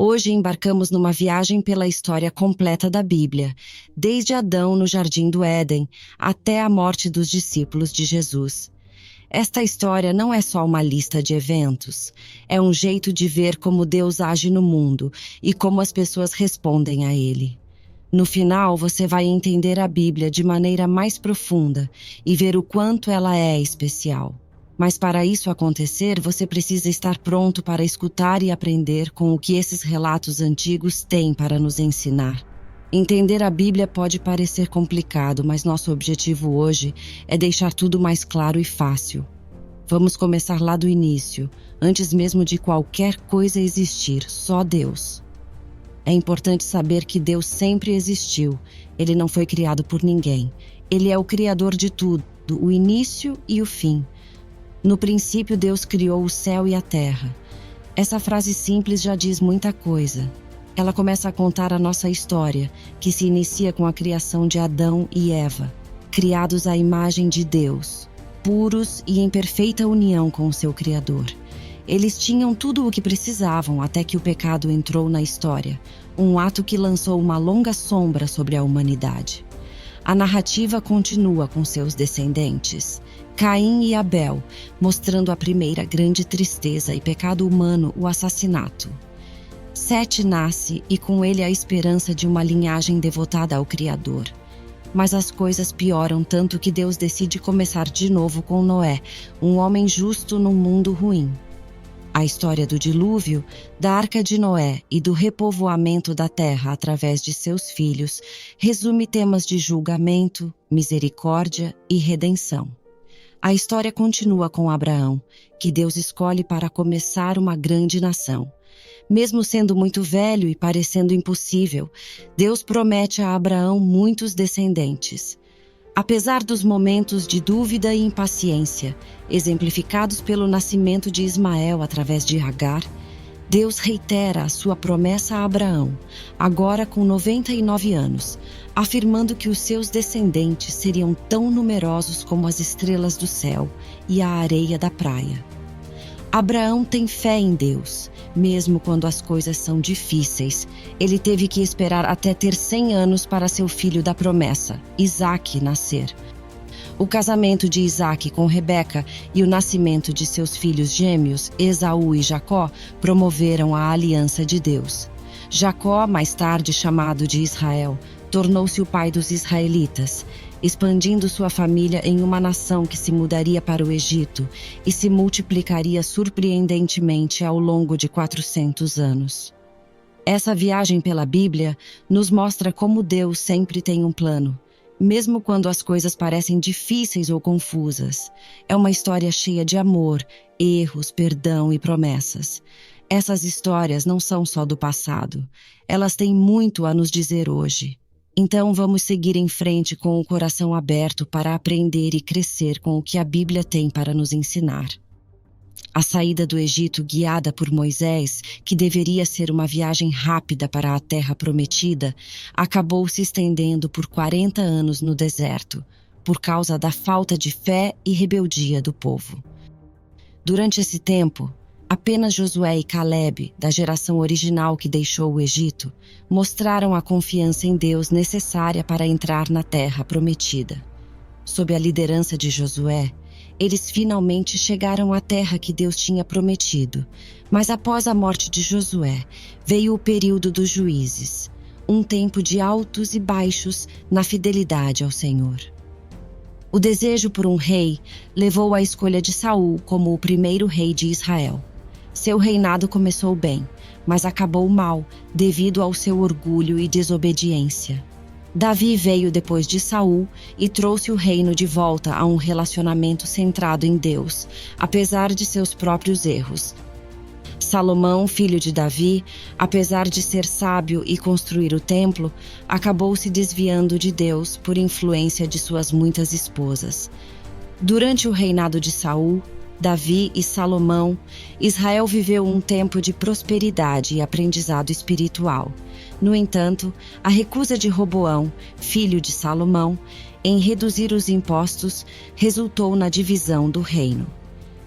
Hoje embarcamos numa viagem pela história completa da Bíblia, desde Adão no Jardim do Éden até a morte dos discípulos de Jesus. Esta história não é só uma lista de eventos, é um jeito de ver como Deus age no mundo e como as pessoas respondem a Ele. No final, você vai entender a Bíblia de maneira mais profunda e ver o quanto ela é especial. Mas para isso acontecer, você precisa estar pronto para escutar e aprender com o que esses relatos antigos têm para nos ensinar. Entender a Bíblia pode parecer complicado, mas nosso objetivo hoje é deixar tudo mais claro e fácil. Vamos começar lá do início, antes mesmo de qualquer coisa existir, só Deus. É importante saber que Deus sempre existiu, Ele não foi criado por ninguém. Ele é o Criador de tudo, o início e o fim. No princípio, Deus criou o céu e a terra. Essa frase simples já diz muita coisa. Ela começa a contar a nossa história, que se inicia com a criação de Adão e Eva, criados à imagem de Deus, puros e em perfeita união com o seu Criador. Eles tinham tudo o que precisavam até que o pecado entrou na história, um ato que lançou uma longa sombra sobre a humanidade. A narrativa continua com seus descendentes, Caim e Abel, mostrando a primeira grande tristeza e pecado humano, o assassinato. Sete nasce e com ele a esperança de uma linhagem devotada ao Criador. Mas as coisas pioram tanto que Deus decide começar de novo com Noé, um homem justo num mundo ruim. A história do dilúvio, da Arca de Noé e do repovoamento da terra através de seus filhos resume temas de julgamento, misericórdia e redenção. A história continua com Abraão, que Deus escolhe para começar uma grande nação. Mesmo sendo muito velho e parecendo impossível, Deus promete a Abraão muitos descendentes. Apesar dos momentos de dúvida e impaciência, exemplificados pelo nascimento de Ismael através de Agar, Deus reitera a sua promessa a Abraão, agora com 99 anos, afirmando que os seus descendentes seriam tão numerosos como as estrelas do céu e a areia da praia. Abraão tem fé em Deus, mesmo quando as coisas são difíceis. Ele teve que esperar até ter 100 anos para seu filho da promessa, Isaque, nascer. O casamento de Isaque com Rebeca e o nascimento de seus filhos gêmeos, Esaú e Jacó, promoveram a aliança de Deus. Jacó, mais tarde chamado de Israel, tornou-se o pai dos israelitas, expandindo sua família em uma nação que se mudaria para o Egito e se multiplicaria surpreendentemente ao longo de 400 anos. Essa viagem pela Bíblia nos mostra como Deus sempre tem um plano, mesmo quando as coisas parecem difíceis ou confusas. É uma história cheia de amor, erros, perdão e promessas. Essas histórias não são só do passado, elas têm muito a nos dizer hoje. Então vamos seguir em frente com o coração aberto para aprender e crescer com o que a Bíblia tem para nos ensinar. A saída do Egito guiada por Moisés, que deveria ser uma viagem rápida para a Terra Prometida, acabou se estendendo por 40 anos no deserto, por causa da falta de fé e rebeldia do povo. Durante esse tempo, apenas Josué e Caleb, da geração original que deixou o Egito, mostraram a confiança em Deus necessária para entrar na Terra Prometida. Sob a liderança de Josué, eles finalmente chegaram à terra que Deus tinha prometido. Mas após a morte de Josué, veio o período dos juízes, um tempo de altos e baixos na fidelidade ao Senhor. O desejo por um rei levou à escolha de Saul como o primeiro rei de Israel. Seu reinado começou bem, mas acabou mal devido ao seu orgulho e desobediência. Davi veio depois de Saul e trouxe o reino de volta a um relacionamento centrado em Deus, apesar de seus próprios erros. Salomão, filho de Davi, apesar de ser sábio e construir o templo, acabou se desviando de Deus por influência de suas muitas esposas. Durante o reinado de Saul, Davi e Salomão, Israel viveu um tempo de prosperidade e aprendizado espiritual. No entanto, a recusa de Roboão, filho de Salomão, em reduzir os impostos, resultou na divisão do reino.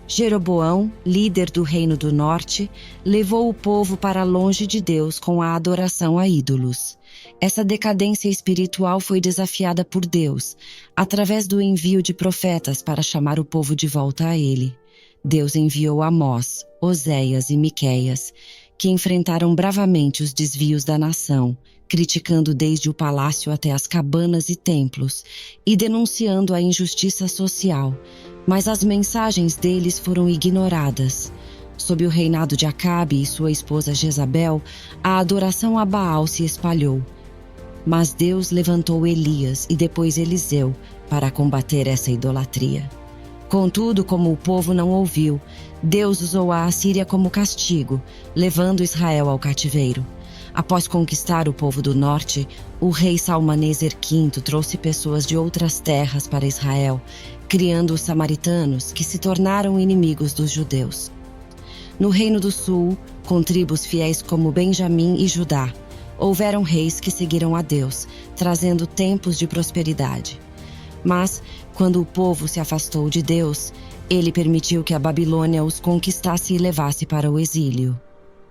Jeroboão, líder do Reino do Norte, levou o povo para longe de Deus com a adoração a ídolos. Essa decadência espiritual foi desafiada por Deus, através do envio de profetas para chamar o povo de volta a ele. Deus enviou Amós, Oséias e Miqueias, que enfrentaram bravamente os desvios da nação, criticando desde o palácio até as cabanas e templos, e denunciando a injustiça social, mas as mensagens deles foram ignoradas. Sob o reinado de Acabe e sua esposa Jezabel, a adoração a Baal se espalhou. Mas Deus levantou Elias e depois Eliseu para combater essa idolatria. Contudo, como o povo não ouviu, Deus usou a Assíria como castigo, levando Israel ao cativeiro. Após conquistar o povo do norte, o rei Salmaneser V trouxe pessoas de outras terras para Israel, criando os samaritanos, que se tornaram inimigos dos judeus. No Reino do Sul, com tribos fiéis como Benjamim e Judá, houveram reis que seguiram a Deus, trazendo tempos de prosperidade. Mas, quando o povo se afastou de Deus, ele permitiu que a Babilônia os conquistasse e levasse para o exílio.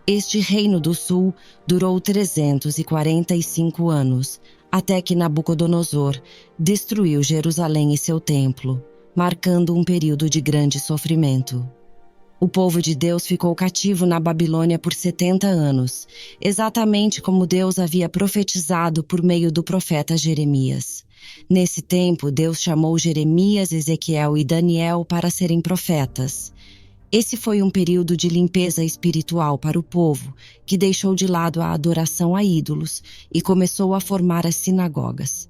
Este Reino do Sul durou 345 anos, até que Nabucodonosor destruiu Jerusalém e seu templo, marcando um período de grande sofrimento. O povo de Deus ficou cativo na Babilônia por 70 anos, exatamente como Deus havia profetizado por meio do profeta Jeremias. Nesse tempo, Deus chamou Jeremias, Ezequiel e Daniel para serem profetas. Esse foi um período de limpeza espiritual para o povo, que deixou de lado a adoração a ídolos e começou a formar as sinagogas.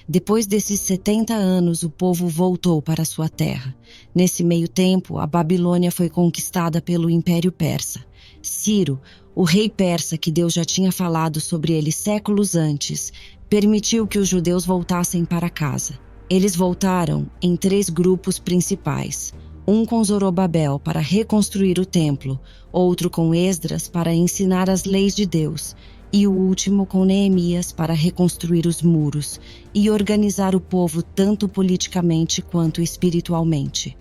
Depois desses 70 anos, o povo voltou para sua terra. Nesse meio tempo, a Babilônia foi conquistada pelo Império Persa. Ciro, o rei persa que Deus já tinha falado sobre ele séculos antes, permitiu que os judeus voltassem para casa. Eles voltaram em 3 grupos principais. Um com Zorobabel para reconstruir o templo, outro com Esdras para ensinar as leis de Deus, e o último com Neemias para reconstruir os muros e organizar o povo tanto politicamente quanto espiritualmente.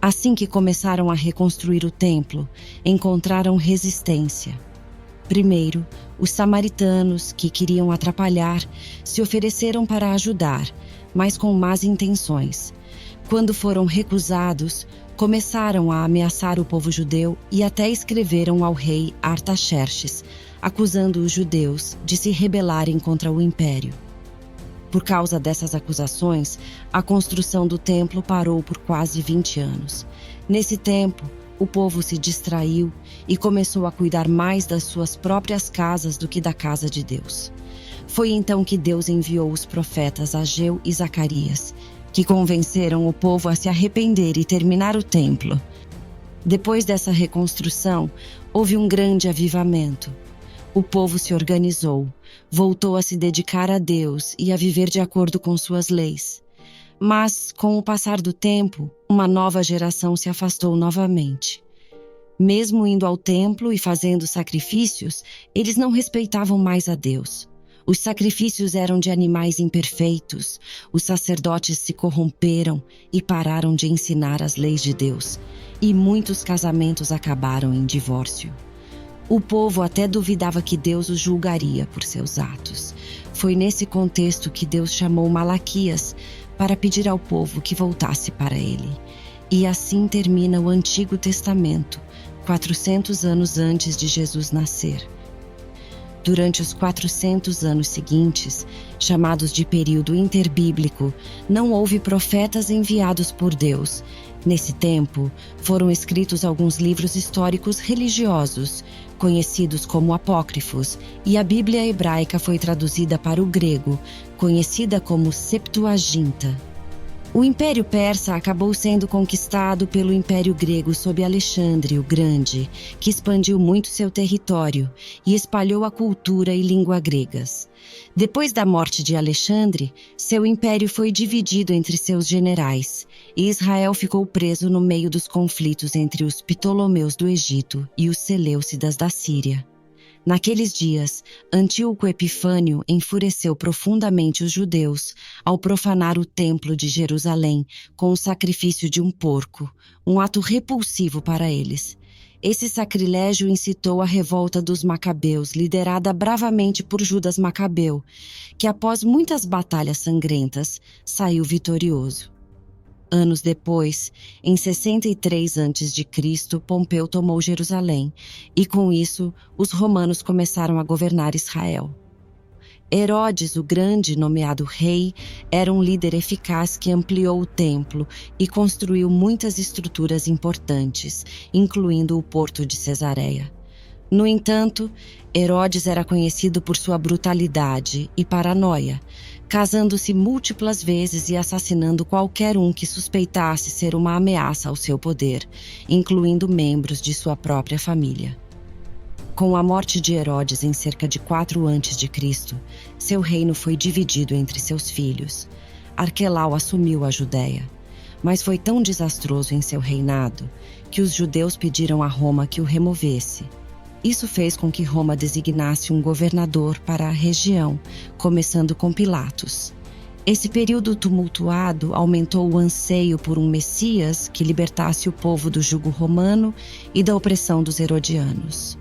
Assim que começaram a reconstruir o templo, encontraram resistência. Primeiro, os samaritanos, que queriam atrapalhar, se ofereceram para ajudar, mas com más intenções. Quando foram recusados, começaram a ameaçar o povo judeu e até escreveram ao rei Artaxerxes, acusando os judeus de se rebelarem contra o império. Por causa dessas acusações, a construção do templo parou por quase 20 anos. Nesse tempo, o povo se distraiu e começou a cuidar mais das suas próprias casas do que da casa de Deus. Foi então que Deus enviou os profetas Ageu e Zacarias, que convenceram o povo a se arrepender e terminar o templo. Depois dessa reconstrução, houve um grande avivamento. O povo se organizou, voltou a se dedicar a Deus e a viver de acordo com suas leis. Mas, com o passar do tempo, uma nova geração se afastou novamente. Mesmo indo ao templo e fazendo sacrifícios, eles não respeitavam mais a Deus. Os sacrifícios eram de animais imperfeitos, os sacerdotes se corromperam e pararam de ensinar as leis de Deus, e muitos casamentos acabaram em divórcio. O povo até duvidava que Deus os julgaria por seus atos. Foi nesse contexto que Deus chamou Malaquias para pedir ao povo que voltasse para ele. E assim termina o Antigo Testamento, 400 anos antes de Jesus nascer. Durante os 400 anos seguintes, chamados de período interbíblico, não houve profetas enviados por Deus. Nesse tempo, foram escritos alguns livros históricos religiosos, conhecidos como apócrifos, e a Bíblia hebraica foi traduzida para o grego, conhecida como Septuaginta. O Império Persa acabou sendo conquistado pelo Império Grego sob Alexandre o Grande, que expandiu muito seu território e espalhou a cultura e língua gregas. Depois da morte de Alexandre, seu império foi dividido entre seus generais, e Israel ficou preso no meio dos conflitos entre os Ptolomeus do Egito e os Seleucidas da Síria. Naqueles dias, Antíoco Epifânio enfureceu profundamente os judeus ao profanar o templo de Jerusalém com o sacrifício de um porco, um ato repulsivo para eles. Esse sacrilégio incitou a revolta dos Macabeus, liderada bravamente por Judas Macabeu, que após muitas batalhas sangrentas, saiu vitorioso. Anos depois, em 63 a.C., Pompeu tomou Jerusalém, e com isso, os romanos começaram a governar Israel. Herodes, o Grande, nomeado rei, era um líder eficaz que ampliou o templo e construiu muitas estruturas importantes, incluindo o porto de Cesareia. No entanto, Herodes era conhecido por sua brutalidade e paranoia, casando-se múltiplas vezes e assassinando qualquer um que suspeitasse ser uma ameaça ao seu poder, incluindo membros de sua própria família. Com a morte de Herodes em cerca de 4 a.C., seu reino foi dividido entre seus filhos. Arquelau assumiu a Judéia, mas foi tão desastroso em seu reinado que os judeus pediram a Roma que o removesse. Isso fez com que Roma designasse um governador para a região, começando com Pilatos. Esse período tumultuado aumentou o anseio por um Messias que libertasse o povo do jugo romano e da opressão dos herodianos.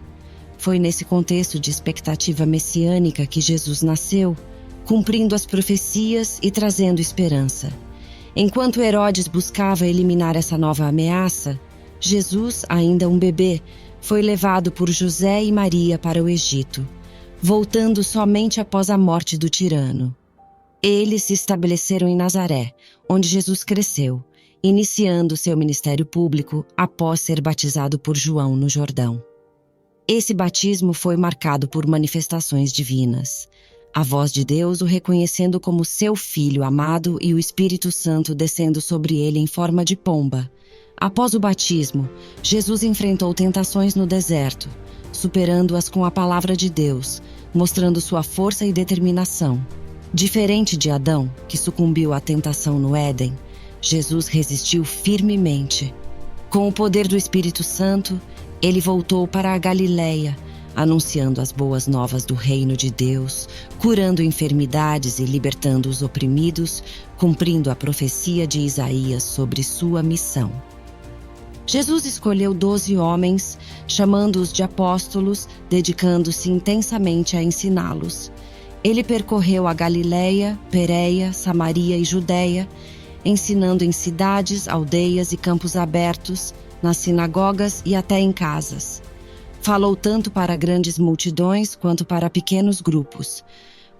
Foi nesse contexto de expectativa messiânica que Jesus nasceu, cumprindo as profecias e trazendo esperança. Enquanto Herodes buscava eliminar essa nova ameaça, Jesus, ainda um bebê, foi levado por José e Maria para o Egito, voltando somente após a morte do tirano. Eles se estabeleceram em Nazaré, onde Jesus cresceu, iniciando seu ministério público após ser batizado por João no Jordão. Esse batismo foi marcado por manifestações divinas. A voz de Deus o reconhecendo como seu filho amado e o Espírito Santo descendo sobre ele em forma de pomba. Após o batismo, Jesus enfrentou tentações no deserto, superando-as com a palavra de Deus, mostrando sua força e determinação. Diferente de Adão, que sucumbiu à tentação no Éden, Jesus resistiu firmemente. Com o poder do Espírito Santo, ele voltou para a Galileia, anunciando as boas novas do reino de Deus, curando enfermidades e libertando os oprimidos, cumprindo a profecia de Isaías sobre sua missão. Jesus escolheu 12 homens, chamando-os de apóstolos, dedicando-se intensamente a ensiná-los. Ele percorreu a Galileia, Pérea, Samaria e Judéia, ensinando em cidades, aldeias e campos abertos, nas sinagogas e até em casas. Falou tanto para grandes multidões quanto para pequenos grupos.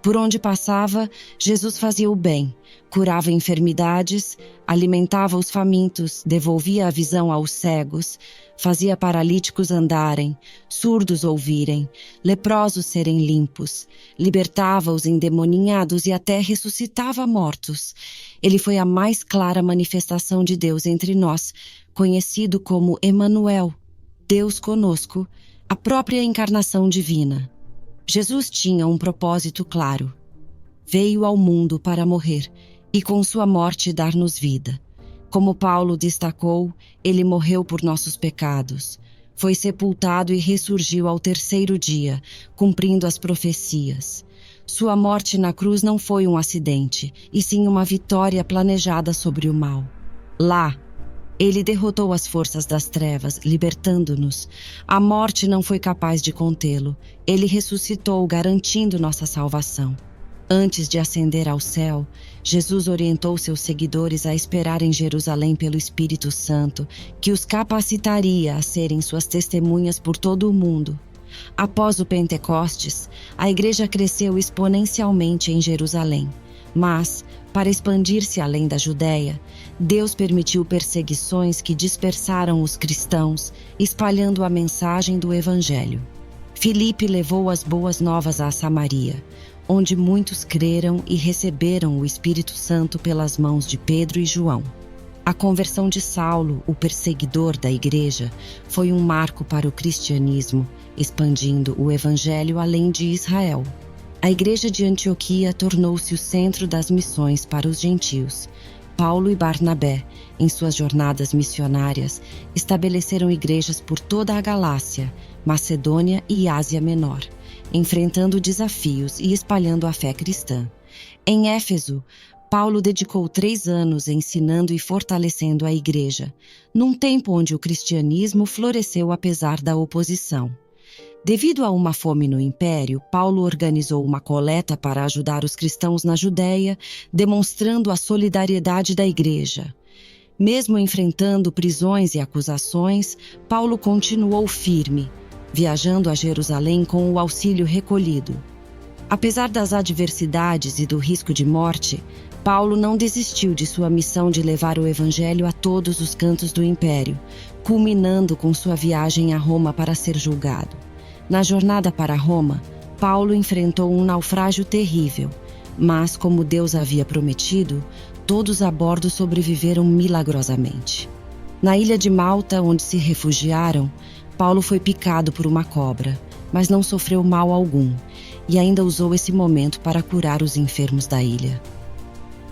Por onde passava, Jesus fazia o bem, curava enfermidades, alimentava os famintos, devolvia a visão aos cegos, fazia paralíticos andarem, surdos ouvirem, leprosos serem limpos, libertava os endemoninhados e até ressuscitava mortos. Ele foi a mais clara manifestação de Deus entre nós, conhecido como Emanuel, Deus conosco, a própria encarnação divina. Jesus tinha um propósito claro. Veio ao mundo para morrer e com sua morte dar-nos vida. Como Paulo destacou, ele morreu por nossos pecados. Foi sepultado e ressurgiu ao 3º dia, cumprindo as profecias. Sua morte na cruz não foi um acidente, e sim uma vitória planejada sobre o mal. Lá, ele derrotou as forças das trevas, libertando-nos. A morte não foi capaz de contê-lo. Ele ressuscitou, garantindo nossa salvação. Antes de ascender ao céu, Jesus orientou seus seguidores a esperar em Jerusalém pelo Espírito Santo, que os capacitaria a serem suas testemunhas por todo o mundo. Após o Pentecostes, a igreja cresceu exponencialmente em Jerusalém. Mas, para expandir-se além da Judéia, Deus permitiu perseguições que dispersaram os cristãos, espalhando a mensagem do Evangelho. Filipe levou as boas novas a Samaria, onde muitos creram e receberam o Espírito Santo pelas mãos de Pedro e João. A conversão de Saulo, o perseguidor da igreja, foi um marco para o cristianismo, expandindo o Evangelho além de Israel. A igreja de Antioquia tornou-se o centro das missões para os gentios. Paulo e Barnabé, em suas jornadas missionárias, estabeleceram igrejas por toda a Galácia, Macedônia e Ásia Menor, enfrentando desafios e espalhando a fé cristã. Em Éfeso, Paulo dedicou 3 anos ensinando e fortalecendo a igreja, num tempo onde o cristianismo floresceu apesar da oposição. Devido a uma fome no império, Paulo organizou uma coleta para ajudar os cristãos na Judéia, demonstrando a solidariedade da igreja. Mesmo enfrentando prisões e acusações, Paulo continuou firme, viajando a Jerusalém com o auxílio recolhido. Apesar das adversidades e do risco de morte, Paulo não desistiu de sua missão de levar o evangelho a todos os cantos do império, culminando com sua viagem a Roma para ser julgado. Na jornada para Roma, Paulo enfrentou um naufrágio terrível, mas, como Deus havia prometido, todos a bordo sobreviveram milagrosamente. Na ilha de Malta, onde se refugiaram, Paulo foi picado por uma cobra, mas não sofreu mal algum, e ainda usou esse momento para curar os enfermos da ilha.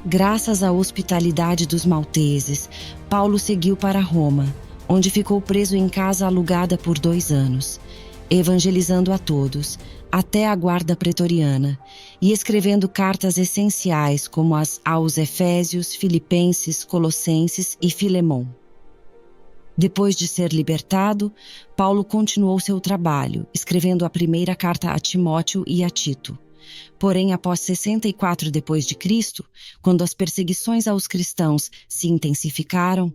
Graças à hospitalidade dos malteses, Paulo seguiu para Roma, onde ficou preso em casa alugada por 2 anos, evangelizando a todos, até a guarda pretoriana, e escrevendo cartas essenciais como as aos Efésios, Filipenses, Colossenses e Filemon. Depois de ser libertado, Paulo continuou seu trabalho, escrevendo a primeira carta a Timóteo e a Tito. Porém, após 64 d.C., quando as perseguições aos cristãos se intensificaram,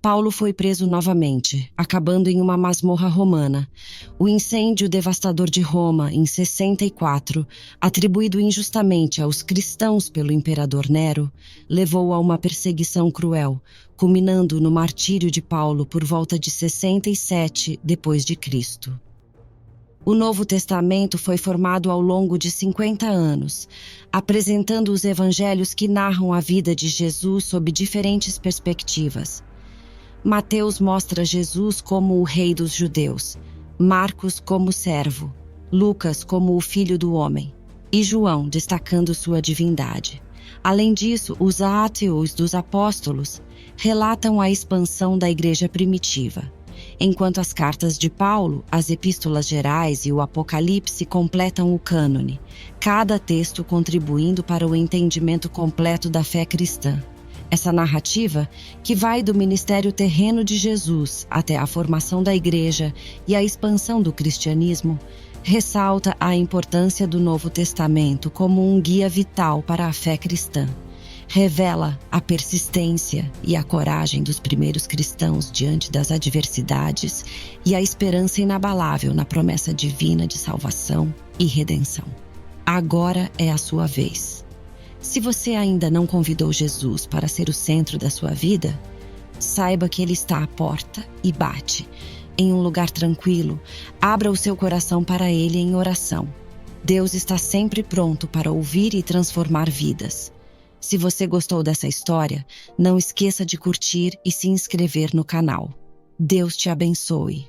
Paulo foi preso novamente, acabando em uma masmorra romana. O incêndio devastador de Roma, em 64, atribuído injustamente aos cristãos pelo imperador Nero, levou a uma perseguição cruel, culminando no martírio de Paulo por volta de 67 d.C. O Novo Testamento foi formado ao longo de 50 anos, apresentando os evangelhos que narram a vida de Jesus sob diferentes perspectivas. Mateus mostra Jesus como o rei dos judeus, Marcos como servo, Lucas como o filho do homem e João destacando sua divindade. Além disso, os Atos dos Apóstolos relatam a expansão da igreja primitiva, enquanto as cartas de Paulo, as epístolas gerais e o Apocalipse completam o cânone, cada texto contribuindo para o entendimento completo da fé cristã. Essa narrativa, que vai do ministério terreno de Jesus até a formação da igreja e a expansão do cristianismo, ressalta a importância do Novo Testamento como um guia vital para a fé cristã. Revela a persistência e a coragem dos primeiros cristãos diante das adversidades e a esperança inabalável na promessa divina de salvação e redenção. Agora é a sua vez. Se você ainda não convidou Jesus para ser o centro da sua vida, saiba que Ele está à porta e bate. Em um lugar tranquilo, abra o seu coração para Ele em oração. Deus está sempre pronto para ouvir e transformar vidas. Se você gostou dessa história, não esqueça de curtir e se inscrever no canal. Deus te abençoe.